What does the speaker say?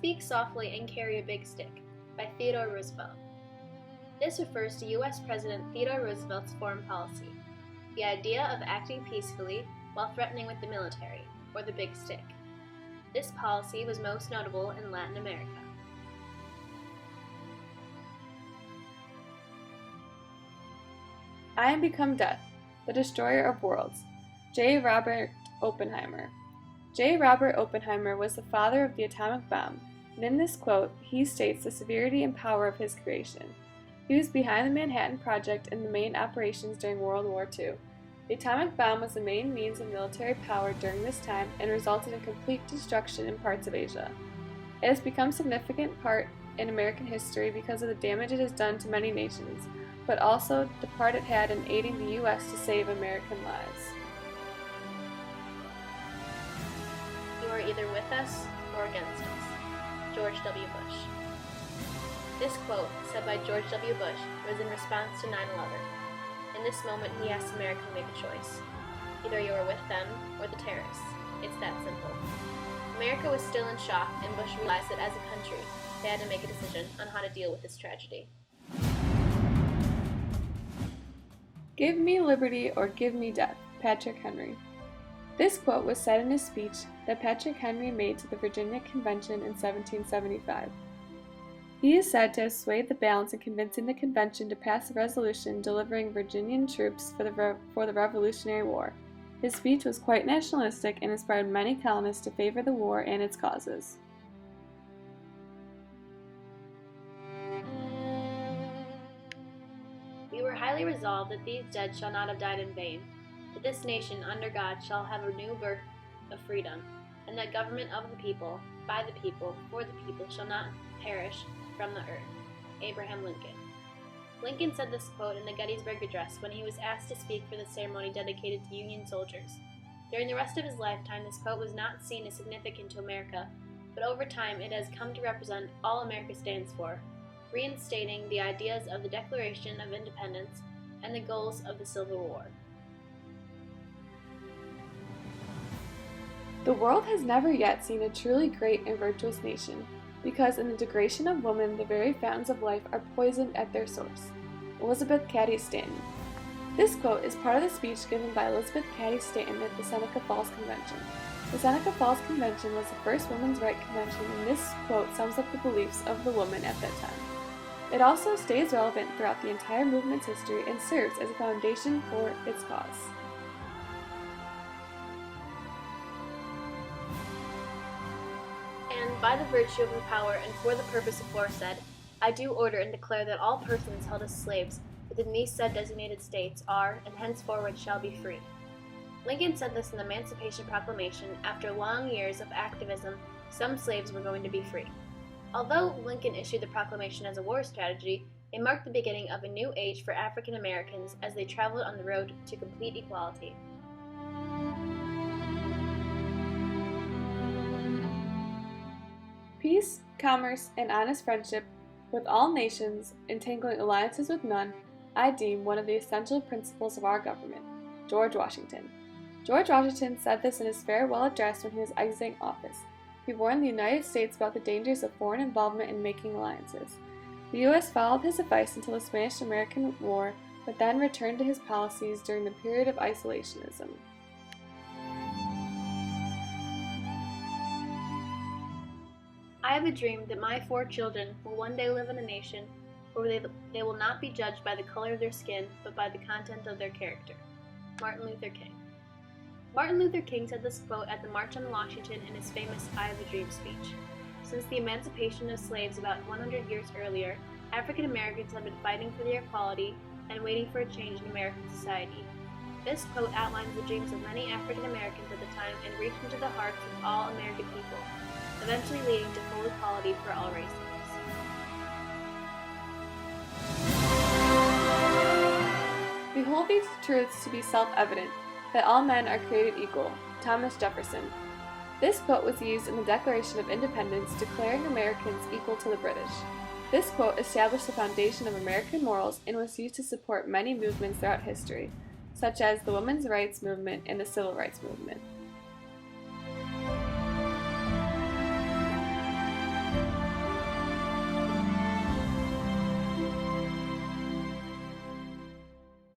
Speak Softly and Carry a Big Stick by Theodore Roosevelt. This refers to U.S. President Theodore Roosevelt's foreign policy, the idea of acting peacefully while threatening with the military, or the big stick. This policy was most notable in Latin America. I am become death, the destroyer of worlds. J. Robert Oppenheimer. J. Robert Oppenheimer was the father of the atomic bomb, and in this quote, he states the severity and power of his creation. He was behind the Manhattan Project and the main operations during World War II. The atomic bomb was the main means of military power during this time and resulted in complete destruction in parts of Asia. It has become a significant part in American history because of the damage it has done to many nations, but also the part it had in aiding the U.S. to save American lives. You are either with us or against us. George W. Bush. This quote, said by George W. Bush, was in response to 9/11. In this moment, he asked America to make a choice. Either you are with them or the terrorists. It's that simple. America was still in shock, and Bush realized that as a country, they had to make a decision on how to deal with this tragedy. Give me liberty or give me death, Patrick Henry. This quote was said in a speech that Patrick Henry made to the Virginia Convention in 1775. He is said to have swayed the balance in convincing the convention to pass a resolution delivering Virginian troops for the Revolutionary War. His speech was quite nationalistic and inspired many colonists to favor the war and its causes. We were highly resolved that these dead shall not have died in vain, that this nation under God shall have a new birth of freedom, and that government of the people, by the people, for the people shall not perish from the earth. Abraham Lincoln. Lincoln said this quote in the Gettysburg Address when he was asked to speak for the ceremony dedicated to Union soldiers. During the rest of his lifetime, this quote was not seen as significant to America, but over time it has come to represent all America stands for, reinstating the ideas of the Declaration of Independence and the goals of the Civil War. The world has never yet seen a truly great and virtuous nation, because in the degradation of women, the very fountains of life are poisoned at their source. Elizabeth Cady Stanton. This quote is part of the speech given by Elizabeth Cady Stanton at the Seneca Falls Convention. The Seneca Falls Convention was the first women's rights convention, and this quote sums up the beliefs of the woman at that time. It also stays relevant throughout the entire movement's history and serves as a foundation for its cause. And by the virtue of the power and for the purpose aforesaid, I do order and declare that all persons held as slaves within these said designated states are, and henceforward shall be free. Lincoln said this in the Emancipation Proclamation. After long years of activism, some slaves were going to be free. Although Lincoln issued the proclamation as a war strategy, it marked the beginning of a new age for African Americans as they traveled on the road to complete equality. Peace, commerce, and honest friendship with all nations, entangling alliances with none, I deem one of the essential principles of our government. George Washington. George Washington said this in his farewell address when he was exiting office. He warned the United States about the dangers of foreign involvement in making alliances. The U.S. followed his advice until the Spanish-American War, but then returned to his policies during the period of isolationism. I have a dream that my 4 children will one day live in a nation where they will not be judged by the color of their skin, but by the content of their character. Martin Luther King. Martin Luther King said this quote at the March on Washington in his famous I Have a Dream speech. Since the emancipation of slaves about 100 years earlier, African Americans have been fighting for their equality and waiting for a change in American society. This quote outlines the dreams of many African Americans at the time and reached into the hearts of all American people, eventually leading to full equality for all races. Behold these truths to be self-evident, that all men are created equal. Thomas Jefferson. This quote was used in the Declaration of Independence, declaring Americans equal to the British. This quote established the foundation of American morals and was used to support many movements throughout history, such as the women's rights movement and the civil rights movement.